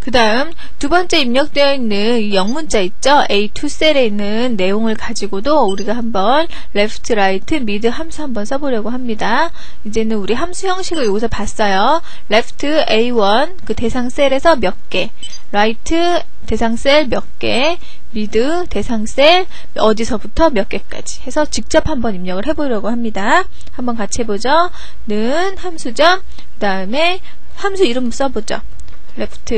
그 다음 두 번째 입력되어 있는 이 영문자 있죠? A2 셀에 있는 내용을 가지고도 우리가 한번 left, right, mid 함수 한번 써보려고 합니다. 이제는 우리 함수 형식을 여기서 봤어요. left A1 그 대상 셀에서 몇 개, right 대상 셀 몇 개, mid 대상 셀 어디서부터 몇 개까지 해서 직접 한번 입력을 해보려고 합니다. 한번 같이 해보죠. 는 함수점, 그 다음에 함수 이름 써보죠. left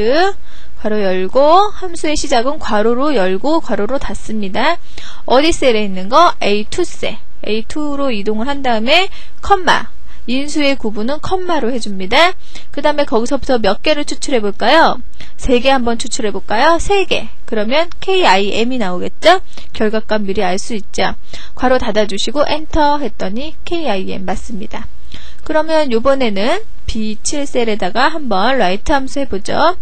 괄호 열고 함수의 시작은 괄호로 열고 괄호로 닫습니다. 어디 셀에 있는 거? A2 셀. A2로 이동을 한 다음에 컴마. 인수의 구분은 컴마로 해줍니다. 그 다음에 거기서부터 몇 개를 추출해 볼까요? 3개 한번 추출해 볼까요? 3개. 그러면 KIM이 나오겠죠? 결과값 미리 알 수 있죠? 괄호 닫아주시고 엔터 했더니 KIM 맞습니다. 그러면 요번에는 B7 셀에다가 한번 right 함수 해보죠.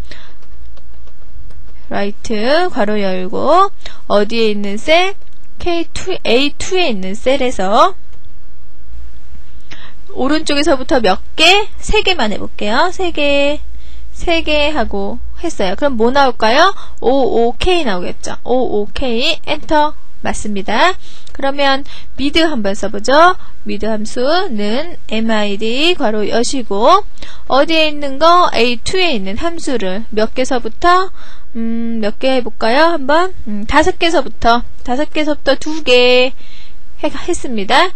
right 괄호 열고 어디에 있는 셀? A2에 있는 셀에서 오른쪽에서부터 몇 개? 3개만 해볼게요. 3개 하고 했어요. 그럼 뭐 나올까요? OOK 나오겠죠. OOK 엔터 맞습니다. 그러면 mid 한번 써보죠. mid 함수는 mid 괄호 여시고 어디에 있는 거? A2에 있는 함수를 몇 개서부터 몇 개 해볼까요? 한번 5개서부터 2개 했습니다.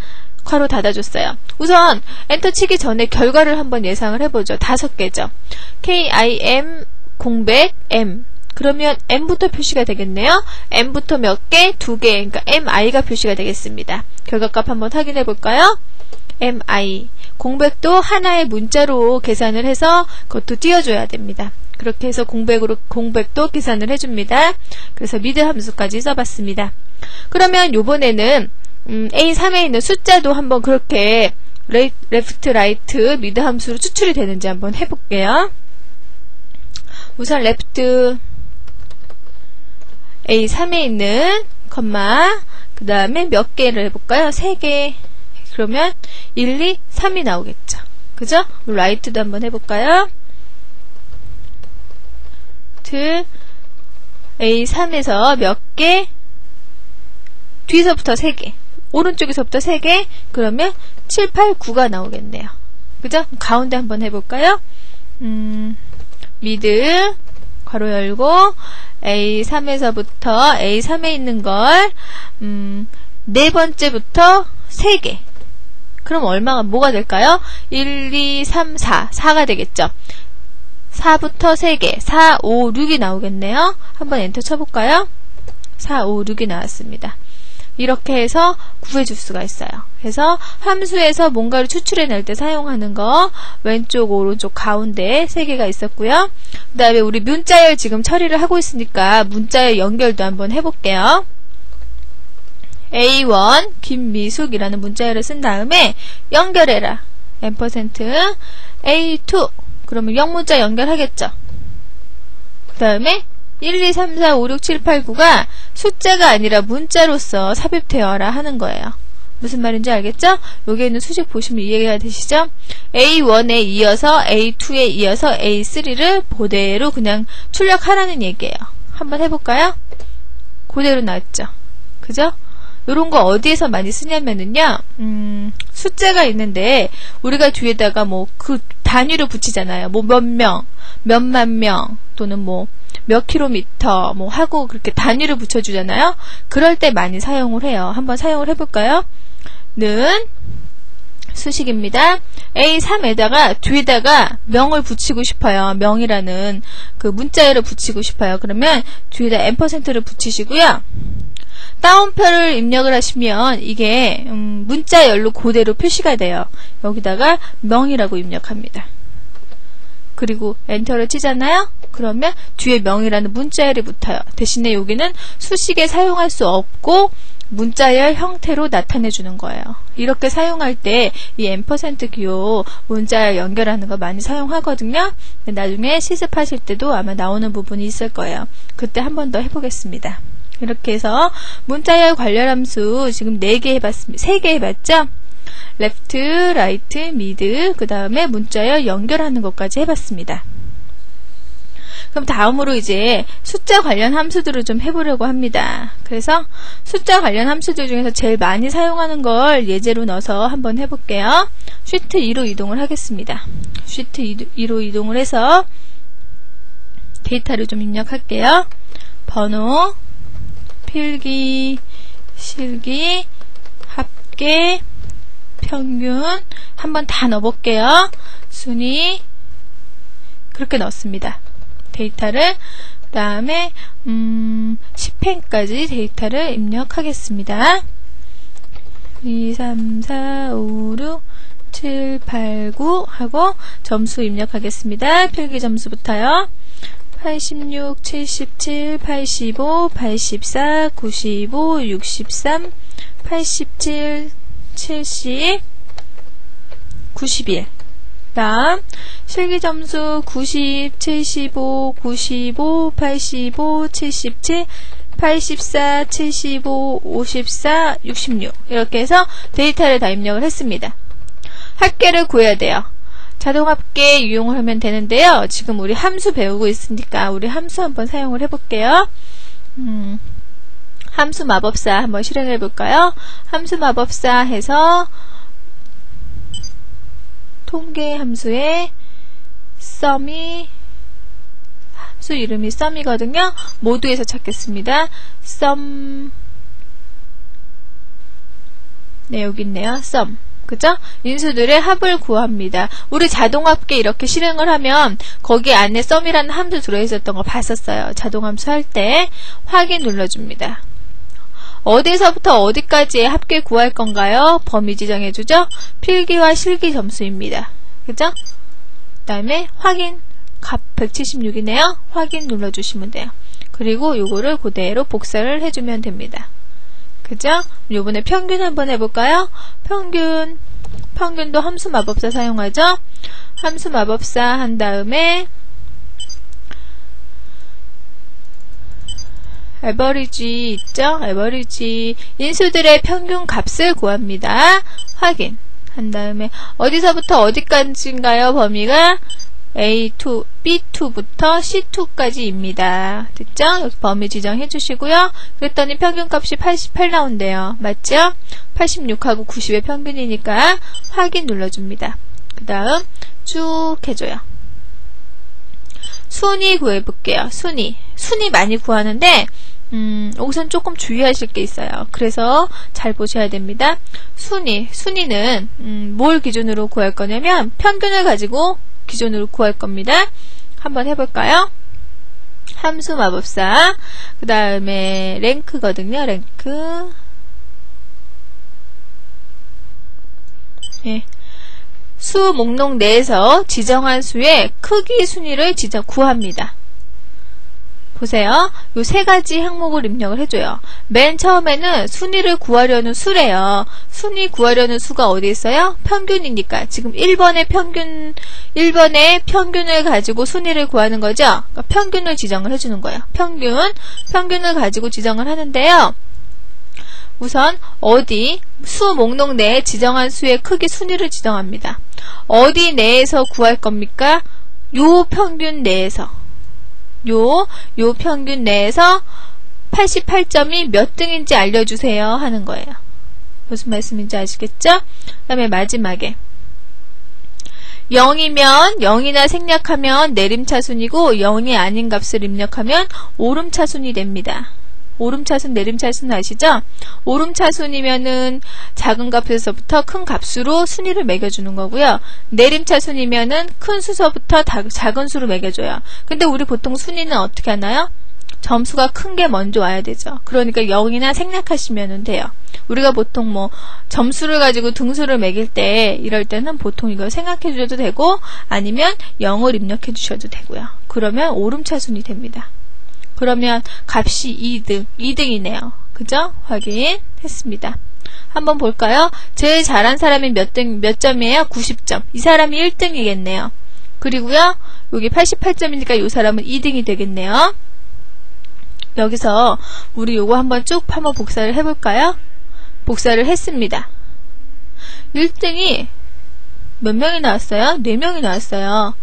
괄호 닫아줬어요. 우선 엔터 치기 전에 결과를 한번 예상을 해보죠. 5개죠. KIM 공백 M 그러면 M부터 표시가 되겠네요. M부터 몇 개? 2개. 그러니까 MI가 표시가 되겠습니다. 결과값 한번 확인해 볼까요? MI 공백도 하나의 문자로 계산을 해서 그것도 띄워줘야 됩니다. 그렇게 해서 공백도 계산을 해줍니다. 그래서 mid 함수까지 써봤습니다. 그러면 요번에는 A3에 있는 숫자도 한번 그렇게 left, right, mid 함수로 추출이 되는지 한번 해볼게요. 우선 left A3에 있는 컴마 그 다음에 몇 개를 해볼까요? 3개. 그러면 1, 2, 3이 나오겠죠. 그죠? right도 한번 해볼까요? A3에서 몇 개? 뒤에서부터 3개. 오른쪽에서부터 3개. 그러면 7, 8, 9가 나오겠네요. 그죠? 가운데 한번 해볼까요? mid 괄호 열고 A3에서부터 A3에 있는 걸 네 번째부터 3개. 그럼 뭐가 될까요? 1, 2, 3, 4가 되겠죠. 4부터 3개, 4, 5, 6이 나오겠네요. 한번 엔터 쳐볼까요? 4, 5, 6이 나왔습니다. 이렇게 해서 구해줄 수가 있어요. 그래서 함수에서 뭔가를 추출해낼 때 사용하는 거 왼쪽, 오른쪽, 가운데 3개가 있었고요. 그 다음에 우리 문자열 지금 처리를 하고 있으니까 문자열 연결도 한번 해볼게요. A1 김미숙이라는 문자열을 쓴 다음에 연결해라. %A2 그러면 영문자 연결하겠죠. 그 다음에 1, 2, 3, 4, 5, 6, 7, 8, 9가 숫자가 아니라 문자로서 삽입되어라 하는 거예요. 무슨 말인지 알겠죠? 여기에 있는 수식 보시면 이해가 되시죠? A1에 이어서 A2에 이어서 A3를 그대로 그냥 출력하라는 얘기예요. 한번 해볼까요? 그대로 나왔죠. 그죠? 요런 거 어디에서 많이 쓰냐면은요, 숫자가 있는데, 우리가 뒤에다가 그 단위로 붙이잖아요. 몇 명, 몇만 명, 또는 몇 킬로미터, 하고 그렇게 단위로 붙여주잖아요. 그럴 때 많이 사용을 해요. 한번 사용을 해볼까요? 는 수식입니다. A3에다가 뒤에다가 명을 붙이고 싶어요. 명이라는 그 문자열을 붙이고 싶어요. 그러면 뒤에다 %를 붙이시고요. 다운표를 입력을 하시면 이게 문자열로 그대로 표시가 돼요. 여기다가 명이라고 입력합니다. 그리고 엔터를 치잖아요. 그러면 뒤에 명이라는 문자열이 붙어요. 대신에 여기는 수식에 사용할 수 없고 문자열 형태로 나타내 주는 거예요. 이렇게 사용할 때 이 %기호 문자열 연결하는 거 많이 사용하거든요. 나중에 실습하실 때도 아마 나오는 부분이 있을 거예요. 그때 한 번 더 해보겠습니다. 이렇게 해서 문자열 관련 함수 지금 4개 해봤습니다. 3개 해봤죠? left, right, mid 그 다음에 문자열 연결하는 것까지 해봤습니다. 그럼 다음으로 이제 숫자 관련 함수들을 좀 해보려고 합니다. 그래서 숫자 관련 함수들 중에서 제일 많이 사용하는 걸 예제로 넣어서 한번 해볼게요. 쉬트 2로 이동을 하겠습니다. 쉬트 2로 이동을 해서 데이터를 좀 입력할게요. 번호, 필기, 실기, 합계, 평균 한번 다 넣어볼게요. 순위 그렇게 넣었습니다. 데이터를 그 다음에 10행까지 데이터를 입력하겠습니다. 2, 3, 4, 5, 6, 7, 8, 9 하고 점수 입력하겠습니다. 필기 점수부터요. 86, 77, 85, 84, 95, 63, 87, 70, 91. 다음 실기점수 90, 75, 95, 85, 77, 84, 75, 54, 66 이렇게 해서 데이터를 다 입력을 했습니다. 합계를 구해야 돼요. 자동합계 이용을 하면 되는데요. 지금 우리 함수 배우고 있으니까 우리 함수 한번 사용을 해볼게요. 함수 마법사 한번 실행해 볼까요? 함수 마법사 해서 통계 함수에 sum이 함수 이름이 sum이거든요. 모두에서 찾겠습니다. sum 네 여기 있네요. sum 그죠? 인수들의 합을 구합니다. 우리 자동합계 이렇게 실행을 하면 거기 안에 sum이라는 함수 들어있었던 거 봤었어요. 자동함수 할 때 확인 눌러줍니다. 어디서부터 어디까지의 합계 구할 건가요? 범위 지정해주죠? 필기와 실기 점수입니다. 그죠? 그 다음에 확인 값 176이네요. 확인 눌러주시면 돼요. 그리고 요거를 그대로 복사를 해주면 됩니다. 그죠? 요번에 평균 한번 해볼까요? 평균도 함수 마법사 사용하죠? 함수 마법사 한 다음에 에버리지 있죠? 에버리지 인수들의 평균 값을 구합니다. 확인 한 다음에 어디서부터 어디까지인가요? 범위가 A2, B2부터 C2까지입니다. 됐죠? 여기 범위 지정해 주시고요. 그랬더니 평균값이 88 나온대요. 맞죠? 86하고 90의 평균이니까 확인 눌러줍니다. 그 다음 쭉 해줘요. 순위 구해볼게요. 순위 많이 구하는데 여기선 조금 주의하실 게 있어요. 그래서 잘 보셔야 됩니다. 순위는 뭘 기준으로 구할 거냐면 평균을 가지고 기준으로 구할 겁니다. 한번 해볼까요? 함수 마법사 그 다음에 랭크거든요. 랭크 예. 수 목록 내에서 지정한 수의 크기 순위를 구합니다. 보세요. 요 세 가지 항목을 입력을 해줘요. 맨 처음에는 순위를 구하려는 수래요. 순위 구하려는 수가 어디 있어요? 평균이니까. 지금 1번의 평균을 가지고 순위를 구하는 거죠? 그러니까 평균을 지정을 해주는 거예요. 평균을 가지고 지정을 하는데요. 우선 수 목록 내에 지정한 수의 크기 순위를 지정합니다. 어디 내에서 구할 겁니까? 요 평균 내에서. 요 평균 내에서 88점이 몇 등인지 알려주세요 하는 거예요. 무슨 말씀인지 아시겠죠? 그 다음에 마지막에 0이나 생략하면 내림차순이고 0이 아닌 값을 입력하면 오름차순이 됩니다. 오름차순, 내림차순 아시죠? 오름차순이면은 작은 값에서부터 큰 값수로 순위를 매겨주는 거고요. 내림차순이면은 큰 수서부터 작은 수로 매겨줘요. 근데 우리 보통 순위는 어떻게 하나요? 점수가 큰 게 먼저 와야 되죠. 그러니까 0이나 생략하시면 돼요. 우리가 보통 점수를 가지고 등수를 매길 때 이럴 때는 보통 이걸 생각해 주셔도 되고 아니면 0을 입력해 주셔도 되고요. 그러면 오름차순이 됩니다. 그러면 값이 2등이네요. 그죠? 확인했습니다. 한번 볼까요? 제일 잘한 사람이 몇 점이에요? 90점. 이 사람이 1등이겠네요. 그리고요, 여기 88점이니까 이 사람은 2등이 되겠네요. 여기서 우리 요거 한번 복사를 해볼까요? 복사를 했습니다. 1등이 몇 명이 나왔어요? 4명이 나왔어요.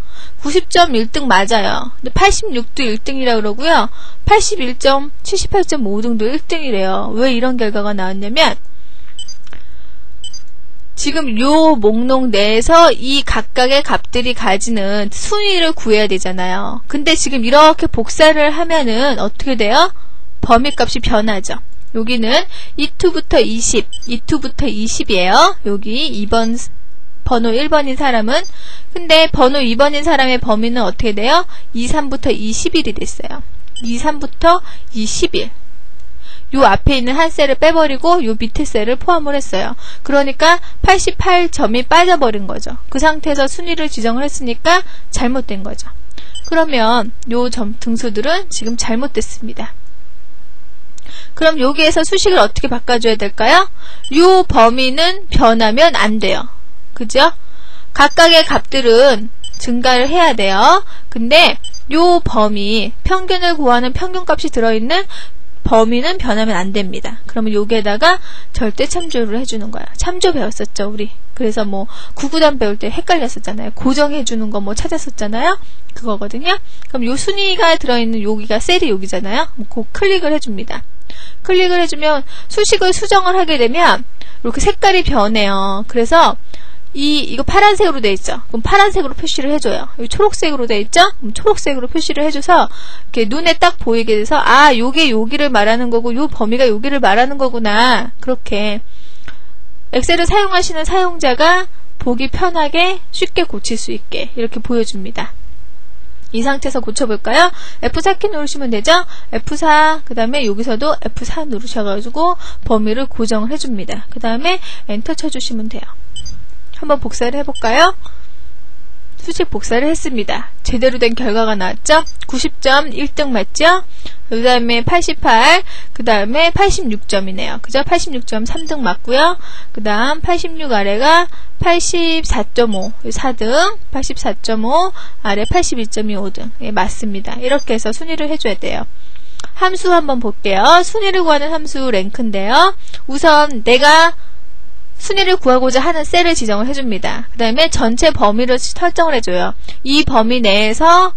90점 1등 맞아요. 근데 86도 1등이라 그러고요. 81점, 78.5등도 1등이래요. 왜 이런 결과가 나왔냐면 지금 요 목록 내에서 이 각각의 값들이 가지는 순위를 구해야 되잖아요. 근데 지금 이렇게 복사를 하면은 어떻게 돼요? 범위값이 변하죠. 여기는 2부터 20, 2부터 20이에요. 여기 2번 번호 1번인 사람은 근데 번호 2번인 사람의 범위는 어떻게 돼요? 23부터 21이 됐어요. 23부터 21. 요 앞에 있는 한 셀을 빼버리고 요 밑에 셀을 포함을 했어요. 그러니까 88점이 빠져버린 거죠. 그 상태에서 순위를 지정을 했으니까 잘못된 거죠. 그러면 요 등수들은 지금 잘못됐습니다. 그럼 여기에서 수식을 어떻게 바꿔줘야 될까요? 요 범위는 변하면 안 돼요. 그죠? 각각의 값들은 증가를 해야 돼요. 근데 요 범위, 평균을 구하는 평균값이 들어있는 범위는 변하면 안 됩니다. 그러면 여기에다가 절대 참조를 해주는 거야. 참조 배웠었죠, 우리. 그래서 뭐 구구단 배울 때 헷갈렸었잖아요. 고정해주는 거 뭐 찾았었잖아요. 그거거든요. 그럼 요 순위가 들어있는 여기가 셀이 여기잖아요. 그 클릭을 해줍니다. 클릭을 해주면 수식을 수정을 하게 되면 이렇게 색깔이 변해요. 그래서 이거 파란색으로 돼 있죠. 그럼 파란색으로 표시를 해줘요. 여기 초록색으로 돼 있죠? 그럼 초록색으로 표시를 해줘서 이렇게 눈에 딱 보이게 돼서 아, 요게 여기를 말하는 거고 요 범위가 여기를 말하는 거구나. 그렇게 엑셀을 사용하시는 사용자가 보기 편하게 쉽게 고칠 수 있게 이렇게 보여줍니다. 이 상태에서 고쳐볼까요? F4키 누르시면 되죠? F4, 그 다음에 여기서도 F4 누르셔가지고 범위를 고정을 해줍니다. 그 다음에 엔터 쳐주시면 돼요. 한번 복사를 해볼까요? 수식 복사를 했습니다. 제대로 된 결과가 나왔죠? 90점 1등 맞죠? 그 다음에 88, 그 다음에 86점이네요. 그죠? 86점 3등 맞고요. 그 다음 86 아래가 84.5, 4등, 84.5, 아래 81점이 5등. 예, 맞습니다. 이렇게 해서 순위를 해줘야 돼요. 함수 한번 볼게요. 순위를 구하는 함수 랭크인데요. 우선 내가 순위를 구하고자 하는 셀을 지정을 해줍니다. 그 다음에 전체 범위를 설정을 해줘요. 이 범위 내에서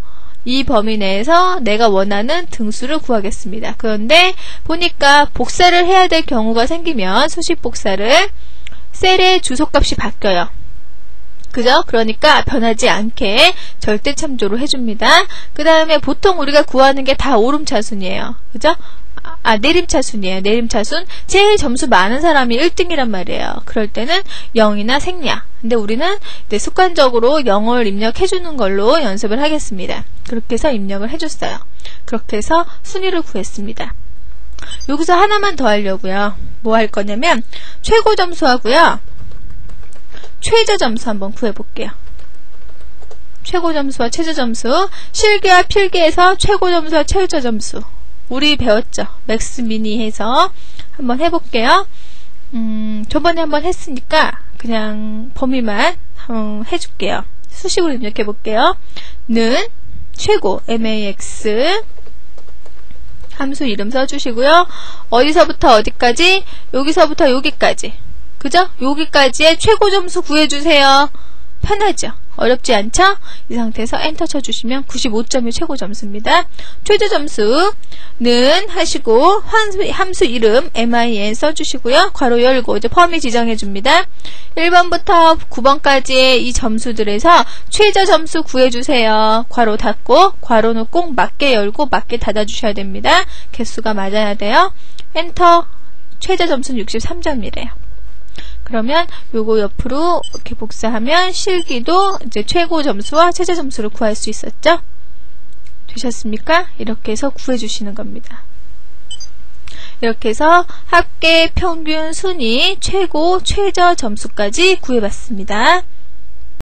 내가 원하는 등수를 구하겠습니다. 그런데 보니까 복사를 해야 될 경우가 생기면 수식 복사를 셀의 주소값이 바뀌어요. 그죠? 그러니까 변하지 않게 절대 참조로 해줍니다. 그 다음에 보통 우리가 구하는 게 다 오름차순이에요. 그죠? 내림차순이에요. 내림차순. 제일 점수 많은 사람이 1등이란 말이에요. 그럴 때는 0이나 생략. 근데 우리는 이제 습관적으로 0을 입력해주는 걸로 연습을 하겠습니다. 그렇게 해서 입력을 해줬어요. 그렇게 해서 순위를 구했습니다. 여기서 하나만 더 하려고요. 뭐 할 거냐면 최고 점수하고요. 최저 점수 한번 구해볼게요. 최고 점수와 최저 점수. 실기와 필기에서 최고 점수와 최저 점수. 우리 배웠죠? 맥스 미니 해서 한번 해볼게요. 저번에 한번 했으니까 그냥 범위만 해줄게요. 수식으로 입력해볼게요. 는 최고 max 함수 이름 써주시고요. 어디서부터 어디까지? 여기서부터 여기까지. 그죠? 여기까지의 최고 점수 구해주세요. 편하죠? 어렵지 않죠? 이 상태에서 엔터 쳐주시면 95점이 최고 점수입니다. 최저 점수는 하시고 함수 이름 min 써주시고요. 괄호 열고 이제 범위 지정해줍니다. 1번부터 9번까지의 이 점수들에서 최저 점수 구해주세요. 괄호 닫고 괄호는 꼭 맞게 열고 맞게 닫아주셔야 됩니다. 개수가 맞아야 돼요. 엔터. 최저 점수는 63점이래요. 그러면 요거 옆으로 이렇게 복사하면 실기도 이제 최고 점수와 최저 점수를 구할 수 있었죠? 되셨습니까? 이렇게 해서 구해주시는 겁니다. 이렇게 해서 합계, 평균, 순위, 최고, 최저 점수까지 구해봤습니다.